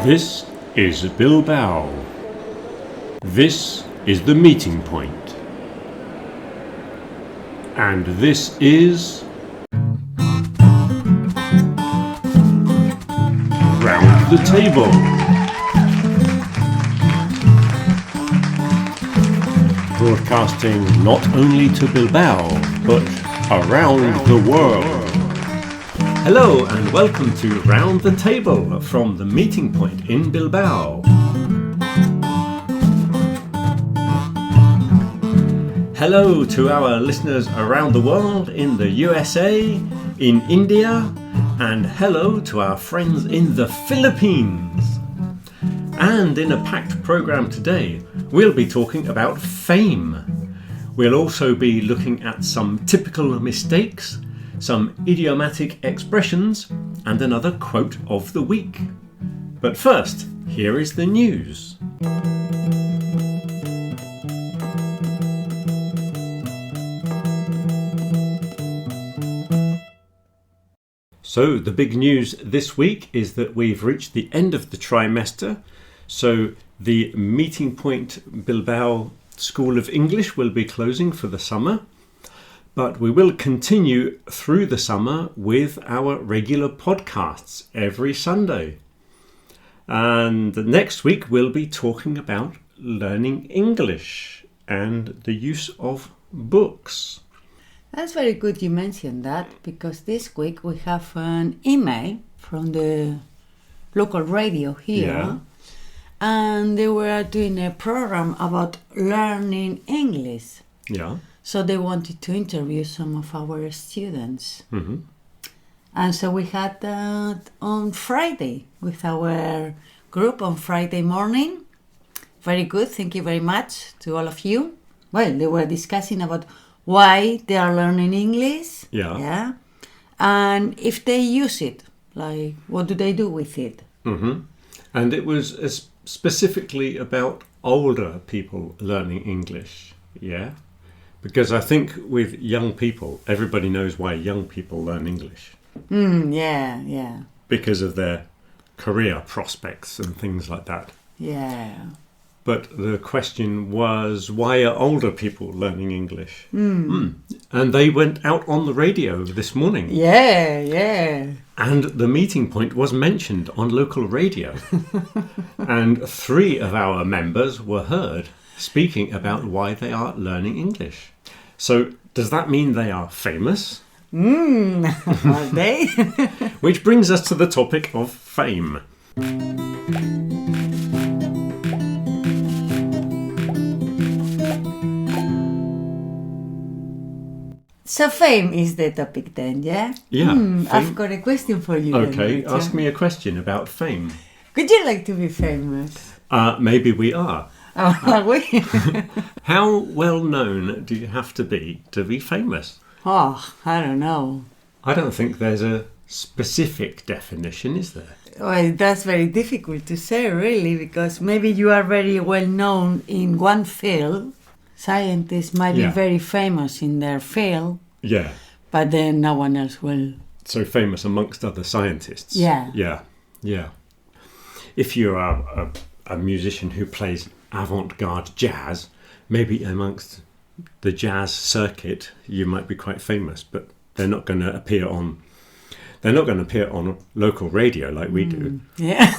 This is Bilbao. This is the meeting point. And this is Round the Table. Broadcasting not only to Bilbao, but around the world. Hello and welcome to Round the Table from the meeting point in Bilbao. Hello to our listeners around the world in the USA, in India, and hello to our friends in the Philippines. And in a packed programme today, we'll be talking about fame. We'll also be looking at some typical mistakes, some idiomatic expressions, and another quote of the week. But first, here is the news. So the big news this week is that we've reached the end of the trimester. So the Meeting Point Bilbao School of English will be closing for the summer. But we will continue through the summer with our regular podcasts every Sunday. And next week we'll be talking about learning English and the use of books. That's very good you mentioned that, because this week we have an email from the local radio here. Yeah. And they were doing a program about learning English. Yeah. So they wanted to interview some of our students. Mm-hmm. And so we had that on Friday with our group on Friday morning. Very good. Thank you very much to all of you. Well, they were discussing about why they are learning English. Yeah. And if they use it, like what do they do with it? Mm-hmm. And it was specifically about older people learning English. Yeah. Because I think with young people, everybody knows why young people learn English. Yeah. Because of their career prospects and things like that. Yeah. But the question was, why are older people learning English? And they went out on the radio this morning. Yeah. And the meeting point was mentioned on local radio. And 3 of our members were heard speaking about why they are learning English. So does that mean they are famous? Are they? Which brings us to the topic of fame. So fame is the topic then, yeah? Yeah. I've got a question for you. Okay, then, ask me a question about fame. Could you like to be famous? Maybe we are. Are we? How well known do you have to be famous? Oh, I don't know. I don't think there's a specific definition, is there? Well, that's very difficult to say, really, because maybe you are very well known in one field. Scientists might be very famous in their field. Yeah. But then no one else will. So famous amongst other scientists. Yeah. Yeah. If you are a musician who plays avant-garde jazz, maybe amongst the jazz circuit you might be quite famous, but they're not going to appear on local radio like we do. Yeah.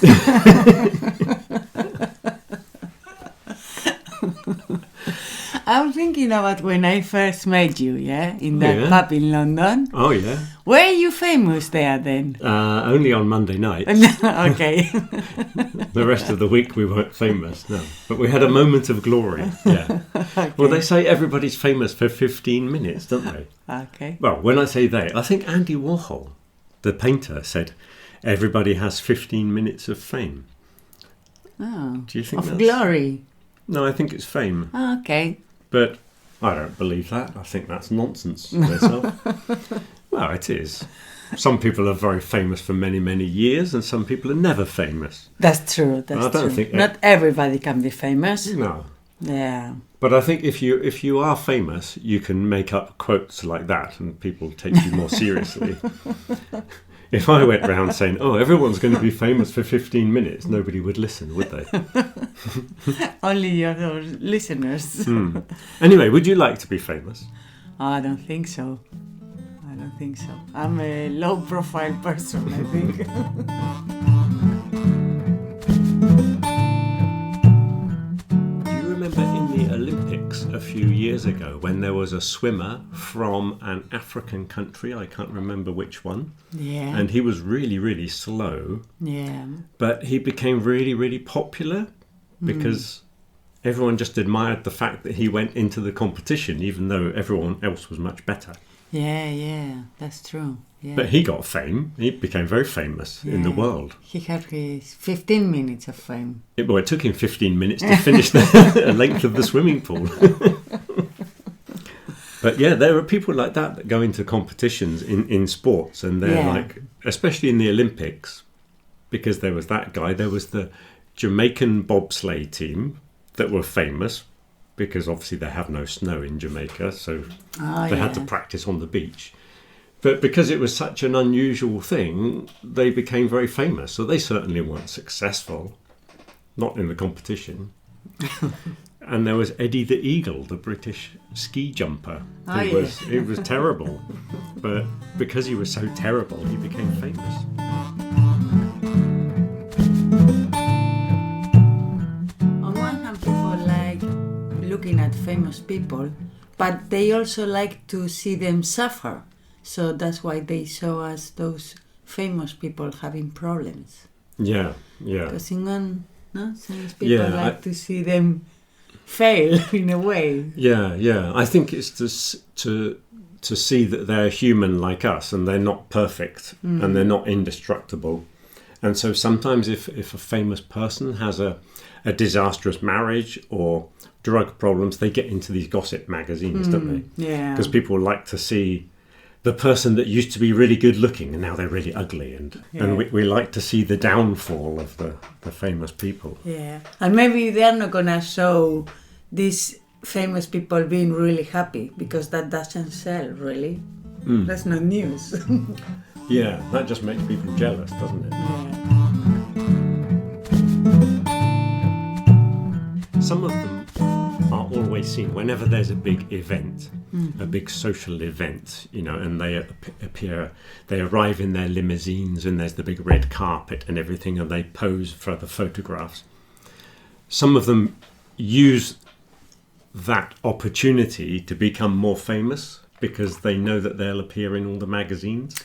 I'm thinking about when I first met you, in that pub in London. Oh, yeah. Were you famous there then? Only on Monday night. Okay. The rest of the week we weren't famous, no. But we had a moment of glory, yeah. Okay. Well, they say everybody's famous for 15 minutes, don't they? Okay. Well, when I say they, I think Andy Warhol, the painter, said everybody has 15 minutes of fame. Oh, Do you think of that's... glory? No, I think it's fame. Oh, okay. But I don't believe that. I think that's nonsense myself. Well, it is. Some people are very famous for many, many years, and some people are never famous. That's true. I don't think not everybody can be famous. No. Yeah. But I think if you are famous, you can make up quotes like that, and people take you more seriously. if I went round saying, "Oh, everyone's going to be famous for 15 minutes," nobody would listen, would they? Only your listeners. Anyway, would you like to be famous? I don't think so. I'm a low-profile person, I think. Do you remember in the Olympics a few years ago when there was a swimmer from an African country? I can't remember which one. Yeah. And he was really, really slow. Yeah. But he became really, really popular because everyone just admired the fact that he went into the competition, even though everyone else was much better. Yeah, that's true. Yeah. But he got fame. He became very famous in the world. He had his 15 minutes of fame. It took him 15 minutes to finish the length of the swimming pool. But yeah, there are people like that go into competitions in sports, and they're like, especially in the Olympics, because there was that guy, there was the Jamaican bobsleigh team that were famous because obviously they have no snow in Jamaica, so they had to practice on the beach. But because it was such an unusual thing, they became very famous. So they certainly weren't successful, not in the competition. And there was Eddie the Eagle, the British ski jumper. He was terrible. But because he was so terrible, he became famous. On one hand, people like looking at famous people, but they also like to see them suffer. So that's why they show us those famous people having problems. Yeah. Because in one sense, people like to see them fail in a way. Yeah. I think it's to see that they're human like us, and they're not perfect, and they're not indestructible. And so sometimes if a famous person has a disastrous marriage or drug problems, they get into these gossip magazines, don't they? Yeah. Because people like to see the person that used to be really good looking and now they're really ugly, and we like to see the downfall of the famous people. Yeah, and maybe they're not gonna show these famous people being really happy because that doesn't sell, really. That's not news. Yeah, that just makes people jealous, doesn't it? Yeah. Some of them are always seen whenever there's a big event, a big social event, and they arrive in their limousines and there's the big red carpet and everything, and they pose for the photographs. Some of them use that opportunity to become more famous because they know that they'll appear in all the magazines.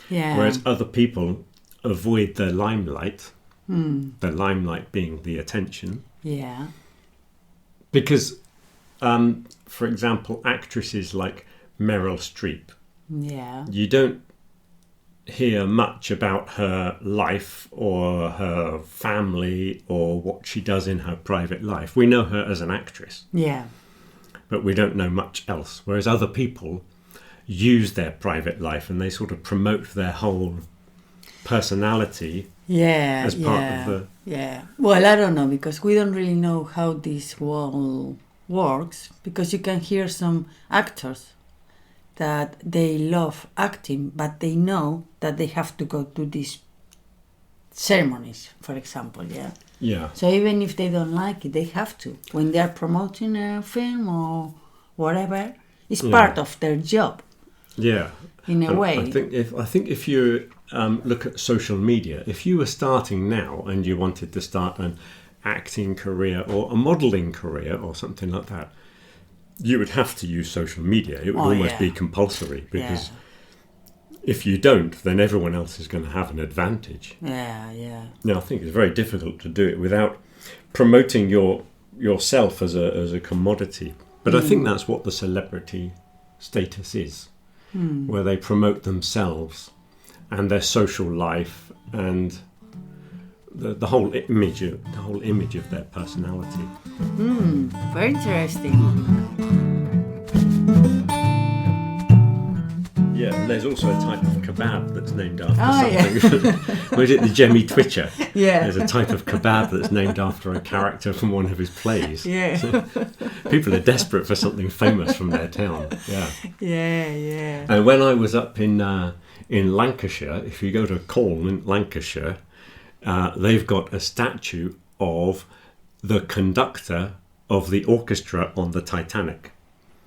Yeah. Whereas other people avoid the limelight, the limelight being the attention. Yeah. Because, for example, actresses like Meryl Streep, you don't hear much about her life or her family or what she does in her private life. We know her as an actress. Yeah. But we don't know much else. Whereas other people use their private life and they sort of promote their whole personality as part of the... Yeah. Well, I don't know, because we don't really know how this world works, because you can hear some actors that they love acting, but they know that they have to go to these ceremonies, for example, Yeah. So even if they don't like it, they have to. When they are promoting a film or whatever, it's part of their job. Yeah. In a way. I think if you look at social media, if you were starting now and you wanted to start an acting career or a modelling career or something like that, you would have to use social media. It would almost be compulsory, because if you don't, then everyone else is going to have an advantage. Yeah. Now, I think it's very difficult to do it without promoting yourself as a commodity. But I think that's what the celebrity status is, where they promote themselves and their social life and the whole image of their personality. Very interesting. Yeah, and there's also a type of kebab that's named after something. Was it the Jemmy Twitcher? Yeah. There's a type of kebab that's named after a character from one of his plays. Yeah. So people are desperate for something famous from their town. Yeah. Yeah. And when I was up in in Lancashire, if you go to Colne in Lancashire, they've got a statue of the conductor of the orchestra on the Titanic.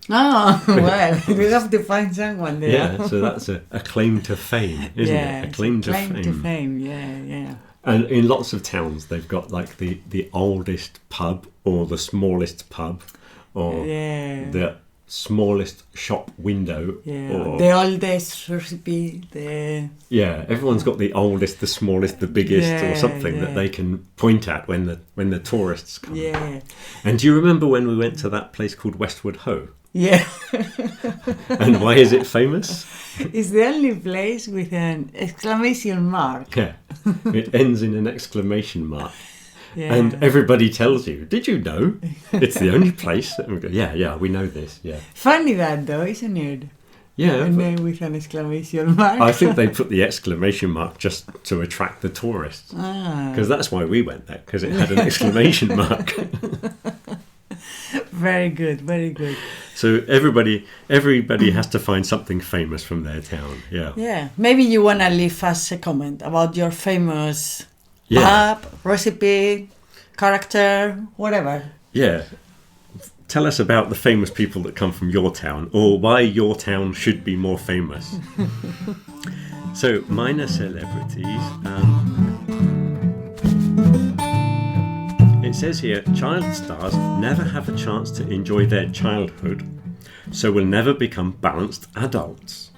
Oh, well, we have to find someone there. Yeah, so that's a claim to fame, isn't it? A claim to fame, yeah. And in lots of towns, they've got like the oldest pub or the smallest pub or the smallest shop window. Yeah, or the oldest recipe. Yeah, everyone's got the oldest, the smallest, the biggest or something that they can point at when the tourists come. Yeah. And do you remember when we went to that place called Westward Ho? Yeah. And why is it famous? It's the only place with an exclamation mark. Yeah, it ends in an exclamation mark. Yeah. And everybody tells you, did you know? It's the only place. And we go, yeah, we know this, yeah. Funny that though, isn't it? Yeah. And then with an exclamation mark. I think they put the exclamation mark just to attract the tourists. Because that's why we went there, because it had an exclamation mark. Very good, very good. So everybody has to find something famous from their town. Yeah. Yeah. Maybe you want to leave us a comment about your famous pub, recipe, character, whatever. Yeah. Tell us about the famous people that come from your town, or why your town should be more famous. So, minor celebrities. It says here, child stars never have a chance to enjoy their childhood, so will never become balanced adults.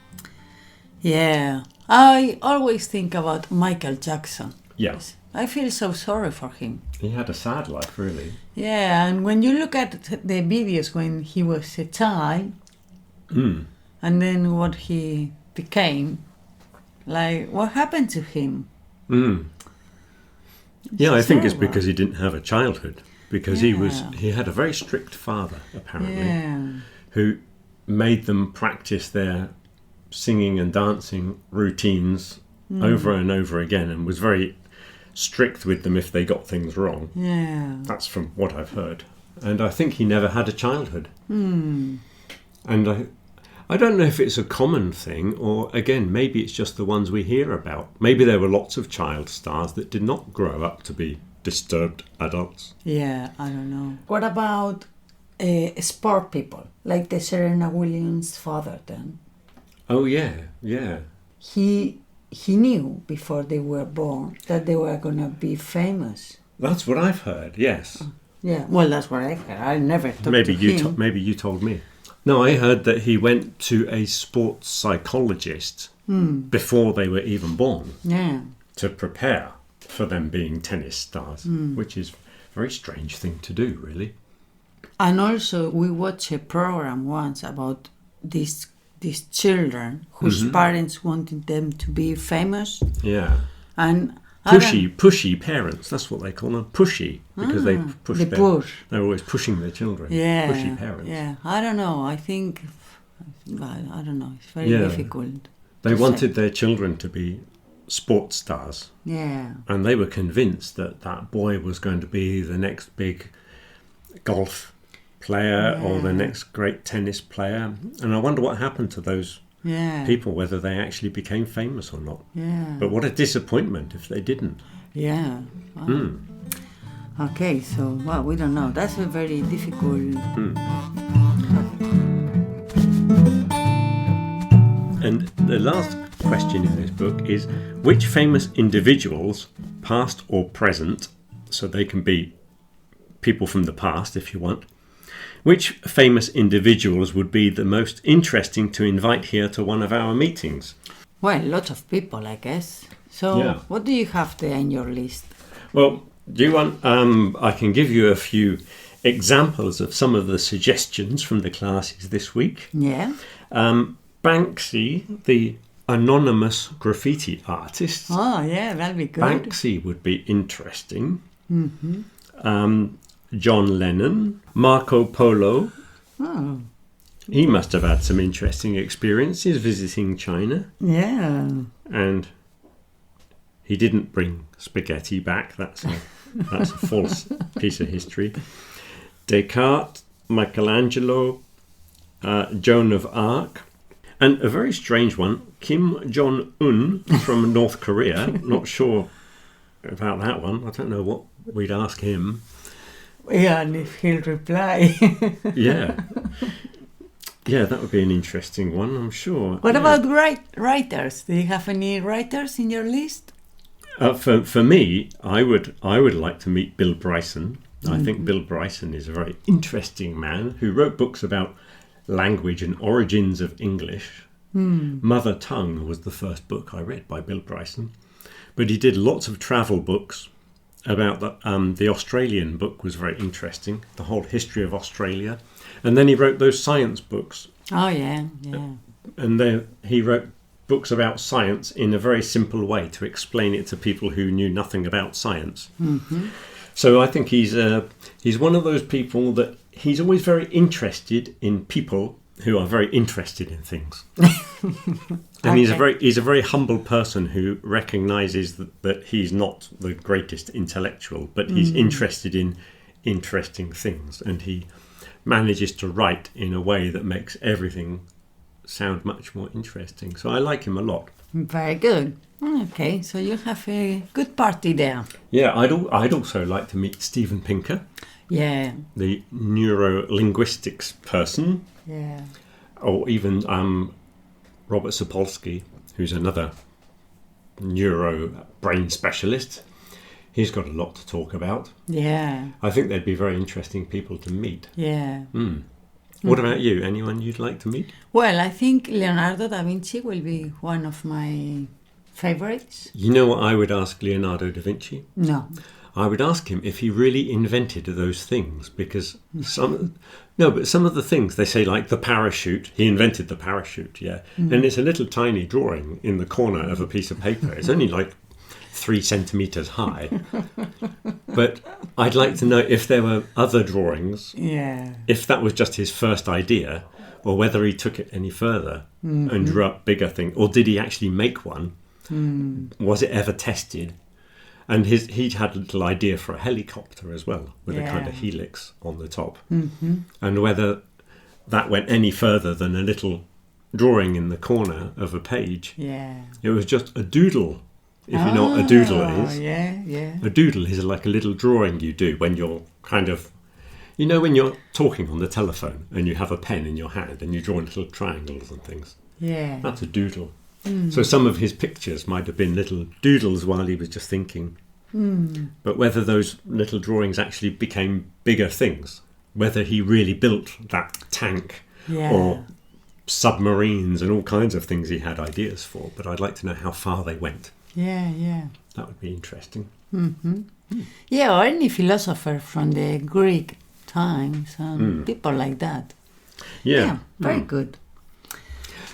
Yeah, I always think about Michael Jackson. Yes. I feel so sorry for him. He had a sad life, really. Yeah, and when you look at the videos when he was a child, and then what he became, like, what happened to him? Yeah, I think it's because he didn't have a childhood. Because he had a very strict father, apparently, who made them practice their singing and dancing routines over and over again, and was very strict with them if they got things wrong. Yeah. That's from what I've heard. And I think he never had a childhood. And I don't know if it's a common thing, or again, maybe it's just the ones we hear about. Maybe there were lots of child stars that did not grow up to be disturbed adults. Yeah, I don't know. What about sport people, like the Serena Williams' father then? Oh, yeah. He knew before they were born that they were going to be famous. That's what I've heard, yes. Yeah, well, that's what I've heard. I never talked to him. Maybe you told me. No, I heard that he went to a sports psychologist before they were even born to prepare for them being tennis stars, which is a very strange thing to do, really. And also, we watched a program once about these children whose parents wanted them to be famous. Yeah. And pushy parents, that's what they call them, pushy, because they push they're always pushing their children. Yeah. Pushy parents. Yeah, I don't know. I think, I don't know. It's very difficult. They wanted their children to be sports stars. Yeah. And they were convinced that boy was going to be the next big golf player or the next great tennis player. And I wonder what happened to those people, whether they actually became famous or not. Yeah. But what a disappointment if they didn't. Yeah. Okay, so, well, we don't know. That's a very difficult... And the last question in this book is, which famous individuals, past or present, so they can be people from the past if you want, which famous individuals would be the most interesting to invite here to one of our meetings? Well, lots of people, I guess. So what do you have there in your list? Well, do you want, I can give you a few examples of some of the suggestions from the classes this week. Yeah. Banksy, the anonymous graffiti artist. Oh, yeah, that'd be good. Banksy would be interesting. John Lennon, Marco Polo. Oh. He must have had some interesting experiences visiting China. Yeah. And he didn't bring spaghetti back. That's a false piece of history. Descartes, Michelangelo, Joan of Arc. And a very strange one, Kim Jong-un from North Korea. Not sure about that one. I don't know what we'd ask him. Yeah, and if he'll reply. Yeah. Yeah, that would be an interesting one, I'm sure. What about writers? Do you have any writers in your list? For me, I would like to meet Bill Bryson. I think Bill Bryson is a very interesting man who wrote books about language and origins of English. Mother Tongue was the first book I read by Bill Bryson. But he did lots of travel books. About the Australian book was very interesting, the whole history of Australia. And then he wrote those science books. Oh, yeah. And he wrote books about science in a very simple way to explain it to people who knew nothing about science. Mm-hmm. So I think he's one of those people that he's always very interested in people who are very interested in things. And he's a very humble person who recognises that he's not the greatest intellectual, but he's interested in interesting things, and he manages to write in a way that makes everything sound much more interesting. So I like him a lot. Very good. Okay, so you have a good party there. Yeah, I'd also like to meet Steven Pinker. Yeah. The neuro-linguistics person. Yeah. Or even Robert Sapolsky, who's another neuro brain specialist. He's got a lot to talk about. Yeah. I think they'd be very interesting people to meet. Yeah. What about you? Anyone you'd like to meet? Well, I think Leonardo da Vinci will be one of my favorites. You know what I would ask Leonardo da Vinci? No. I would ask him if he really invented those things, because some of the things they say, like the parachute, he invented the parachute, yeah. And it's a little tiny drawing in the corner of a piece of paper. It's only like 3 centimeters high. But I'd like to know if there were other drawings, if that was just his first idea, or whether he took it any further and drew up bigger things, or did he actually make one? Was it ever tested? And he'd had a little idea for a helicopter as well, with a kind of helix on the top. And whether that went any further than a little drawing in the corner of a page. It was just a doodle, if you know what a doodle is. A doodle is like a little drawing you do when you're kind of, you know, when you're talking on the telephone and you have a pen in your hand and you draw little triangles and things. That's a doodle. So some of his pictures might have been little doodles while he was just thinking. But whether those little drawings actually became bigger things, whether he really built that tank or submarines and all kinds of things he had ideas for, but I'd like to know how far they went. That would be interesting. Yeah, or any philosopher from the Greek times and people like that. Very good.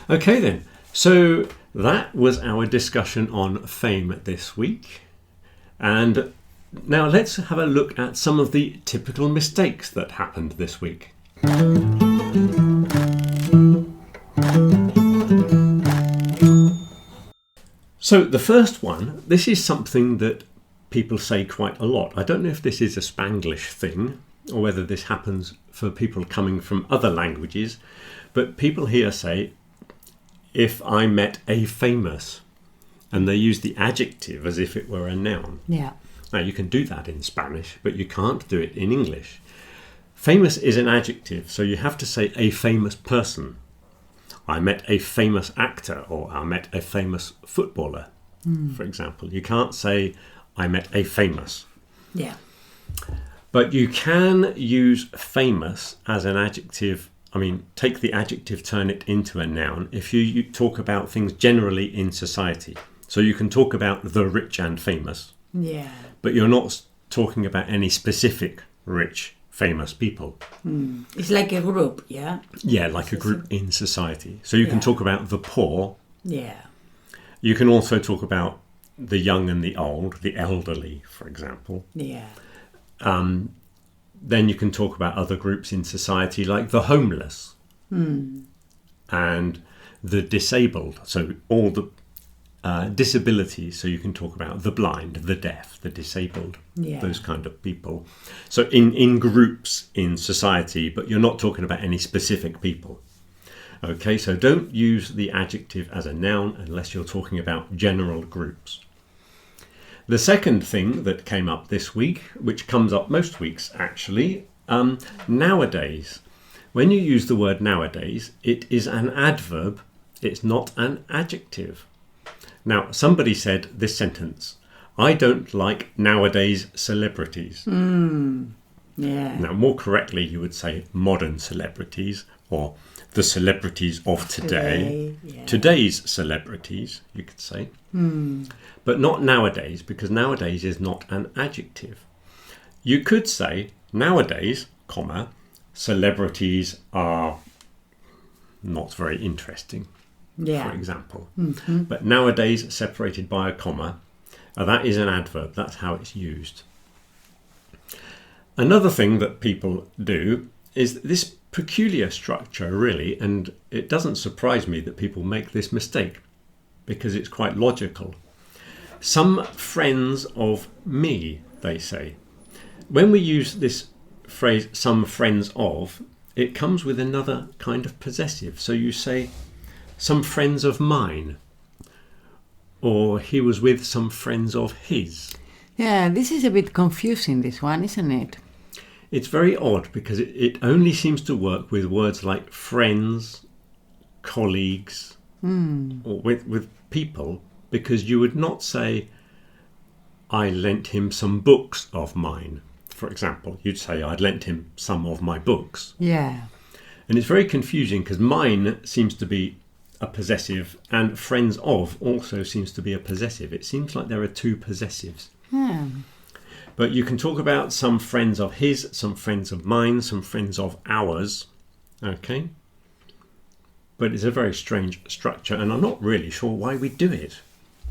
Okay then, so that was our discussion on fame this week. And now let's have a look at some of the typical mistakes that happened this week. So the first one, this is something that people say quite a lot. I don't know if this is a Spanglish thing or whether this happens for people coming from other languages, but people here say, if I met a famous, and they use the adjective as if it were a noun. Now you can do that in Spanish, but you can't do it in English. Famous is an adjective, so you have to say a famous person. I met a famous actor, or I met a famous footballer, for example. You can't say I met a famous. But you can use famous as an adjective. I mean, take the adjective, turn it into a noun if you talk about things generally in society. So you can talk about the rich and famous, but you're not talking about any specific rich, famous people. It's like a group, Yeah, like a group in society. So you can talk about the poor. You can also talk about the young and the old, the elderly, for example. Then you can talk about other groups in society like the homeless and the disabled. So all the disabilities. So you can talk about the blind, the deaf, the disabled, those kind of people. So in groups in society, but you're not talking about any specific people. Okay, so don't use the adjective as a noun unless you're talking about general groups. The second thing that came up this week, which comes up most weeks actually, nowadays. When you use the word nowadays, it is an adverb, it's not an adjective. Now, somebody said this sentence, I don't like nowadays celebrities. Yeah. Now, more correctly, you would say modern celebrities or the celebrities of today. Yeah. Today's celebrities, you could say. But not nowadays, because nowadays is not an adjective. You could say nowadays, comma, celebrities are not very interesting, for example. But nowadays, separated by a comma, that is an adverb. That's how it's used. Another thing that people do is this peculiar structure, really, and it doesn't surprise me that people make this mistake because it's quite logical. Some friends of me, they say. When we use this phrase, some friends of, it comes with another kind of possessive. So you say, some friends of mine, or he was with some friends of his. Yeah, this is a bit confusing, this one, isn't it? It's very odd because it only seems to work with words like friends, colleagues, or with people, because you would not say, I lent him some books of mine, for example. You'd say, I'd lent him some of my books. Yeah. And it's very confusing because mine seems to be a possessive and friends of also seems to be a possessive. It seems like there are two possessives. Yeah. But you can talk about some friends of his, some friends of mine, some friends of ours. Okay? But it's a very strange structure and I'm not really sure why we do it.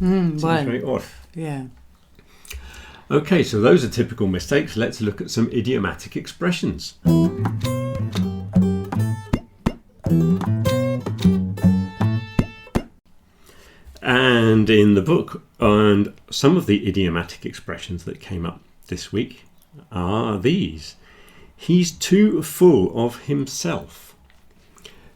It's very odd. Yeah. Okay, so those are typical mistakes. Let's look at some idiomatic expressions. And in the book, and some of the idiomatic expressions that came up this week are these. He's too full of himself.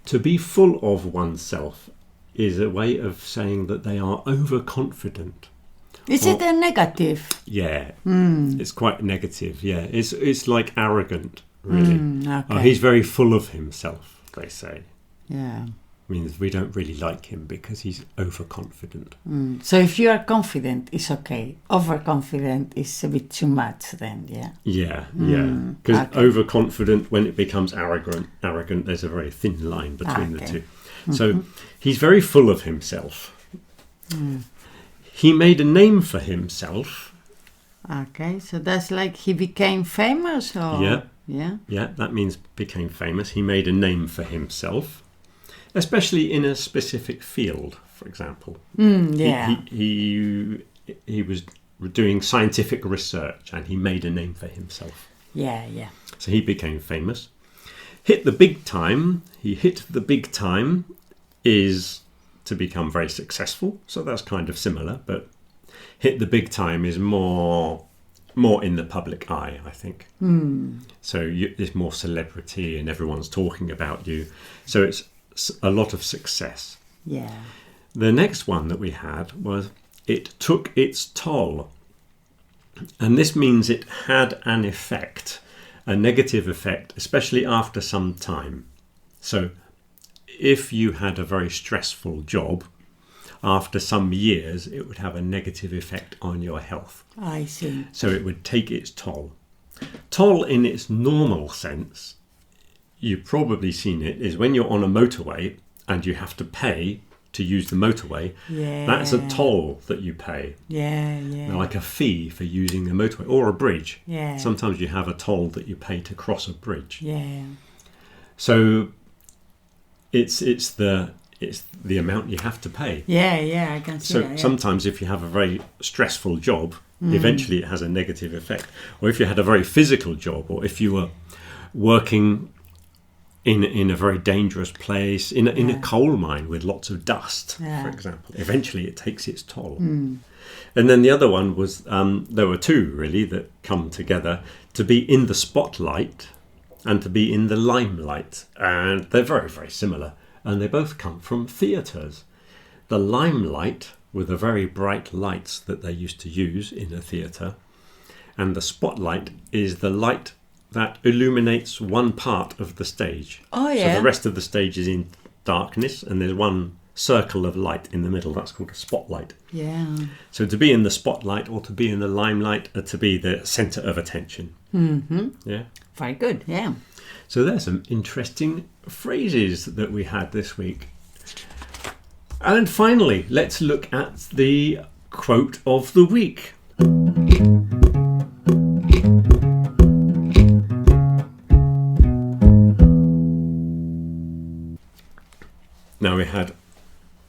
To be full of oneself is a way of saying that they are overconfident. Is it a negative? Yeah, it's quite negative. Yeah, it's like arrogant, really. Okay. Oh, he's very full of himself, they say. Yeah. Means we don't really like him because he's overconfident. So if you are confident, it's okay. Overconfident is a bit too much then, yeah? Yeah. Because overconfident, when it becomes arrogant, there's a very thin line between the two. So he's very full of himself. He made a name for himself. Okay, so that's like he became famous? Or? Yeah, that means became famous. He made a name for himself. Especially in a specific field, for example. He was doing scientific research and he made a name for himself. Yeah. So he became famous. Hit the big time. He hit the big time is to become very successful. So that's kind of similar, but hit the big time is more in the public eye, I think. So there's more celebrity and everyone's talking about you. So it's a lot of success. Yeah. The next one that we had was it took its toll. And this means it had an effect, a negative effect, especially after some time. So if you had a very stressful job, after some years, it would have a negative effect on your health. I see. So it would take its toll. Toll in its normal sense, you've probably seen it, is when you're on a motorway and you have to pay to use the motorway. Yeah. That's a toll that you pay. Yeah. Like a fee for using the motorway or a bridge. Yeah. Sometimes you have a toll that you pay to cross a bridge. Yeah. So it's the amount you have to pay. Yeah, I can see So that. Yeah. sometimes if you have a very stressful job, eventually it has a negative effect. Or if you had a very physical job, or if you were working in a very dangerous place, in a coal mine with lots of dust, for example. Eventually it takes its toll. And then the other one was, there were two really that come together, to be in the spotlight and to be in the limelight. And they're very, very similar. and they both come from theatres. The limelight were the very bright lights that they used to use in a theatre, and the spotlight is the light that illuminates one part of the stage. Oh, yeah. So the rest of the stage is in darkness, and there's one circle of light in the middle. That's called a spotlight. Yeah. So to be in the spotlight or to be in the limelight are to be the centre of attention. Mm-hmm. Yeah. Very good, yeah. So there's some interesting phrases that we had this week. And finally, let's look at the quote of the week. Now we had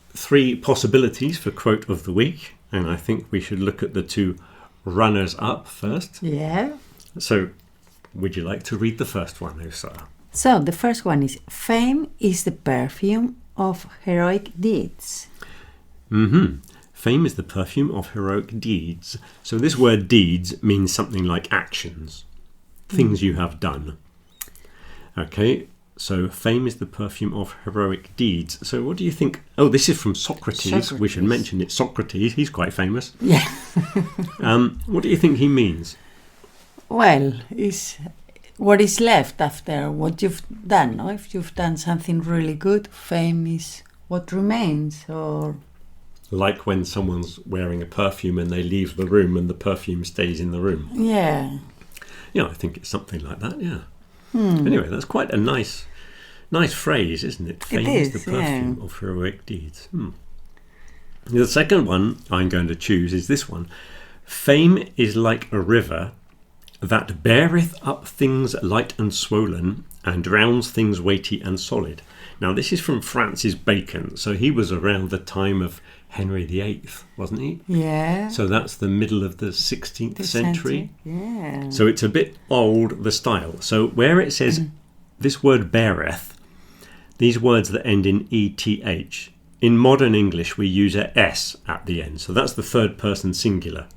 3 possibilities for quote of the week, and I think we should look at the 2 runners up first. Yeah. So, would you like to read the first one, Ursula? So the first one is, fame is the perfume of heroic deeds. Mm-hmm. Fame is the perfume of heroic deeds. So this word deeds means something like actions, things you have done. Okay, so fame is the perfume of heroic deeds. So what do you think? Oh, this is from Socrates. We should mention it's Socrates. He's quite famous. Yeah. What do you think he means? Well, it's what is left after what you've done. No? If you've done something really good, fame is what remains. Or Like when someone's wearing a perfume and they leave the room and the perfume stays in the room. yeah. Yeah, I think it's something like that, yeah. Anyway, that's quite a nice phrase, isn't it? Fame is the perfume of heroic deeds. The second one I'm going to choose is this one. Fame is like a river that beareth up things light and swollen and drowns things weighty and solid. Now, this is from Francis Bacon. So he was around the time of Henry VIII, wasn't he? Yeah. So that's the middle of the 16th century. Yeah. So it's a bit old, the style. So where it says this word beareth, these words that end in ETH, in modern English we use a S at the end. So that's the third person singular.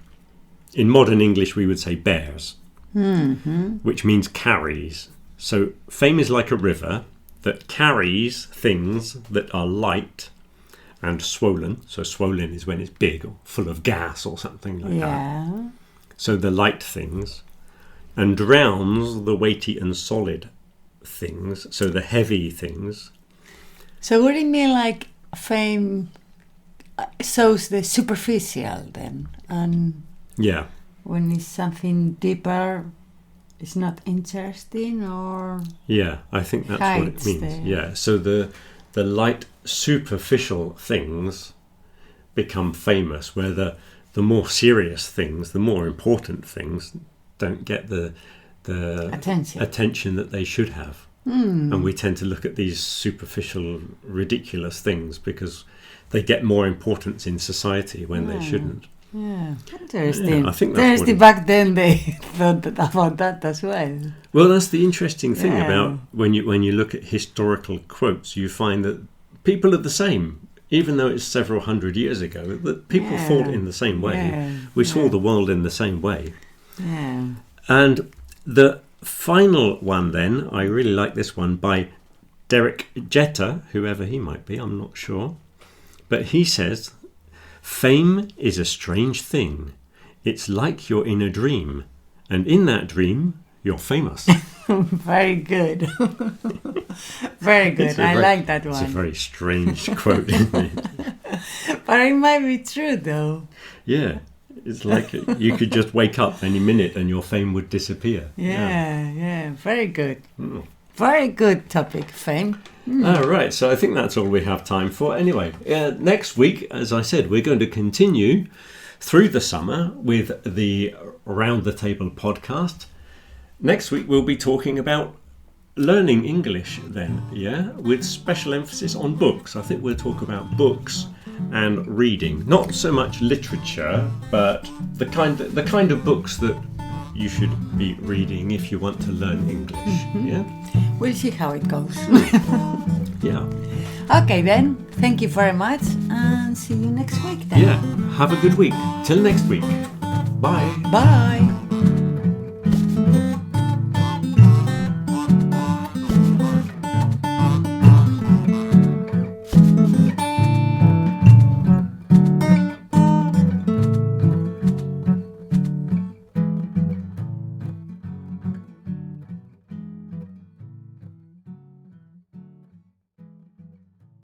In modern English we would say bears, which means carries. So fame is like a river that carries things that are light and swollen. So swollen is when it's big or full of gas or something like that. So the light things, and drowns the weighty and solid things, so the heavy things. So would it mean like fame shows the superficial then, and Yeah. when it's something deeper, it's not interesting, or Yeah, I think that's what it hides means. Yeah, so the light superficial things become famous, where the more serious things, the more important things, don't get the attention that they should have. And we tend to look at these superficial, ridiculous things because they get more importance in society when they shouldn't. Yeah, interesting. Yeah, I think that's Interesting. Back then they thought about that as well. Well, that's the interesting thing about when you look at historical quotes, you find that people are the same, even though it's several hundred years ago. That people thought in the same way. We saw the world in the same way. Yeah. And the final one, then, I really like this one by Derek Jeter, whoever he might be, I'm not sure, but he says, "Fame is a strange thing. It's like you're in a dream, and in that dream, you're famous." Very good. Very good. I like that one. It's a very strange quote, isn't it? But it might be true, though. Yeah. It's like you could just wake up any minute and your fame would disappear. Yeah. Very good. Very good topic, fame. All right, so I think that's all we have time for. Anyway, next week, as I said, we're going to continue through the summer with the Round the Table podcast. Next week, we'll be talking about learning English then, with special emphasis on books. I think we'll talk about books and reading. Not so much literature, but the kind of books that you should be reading if you want to learn English. Yeah? We'll see how it goes. Yeah. Okay then, thank you very much and see you next week then. Yeah, have a good week. Till next week. Bye. Bye.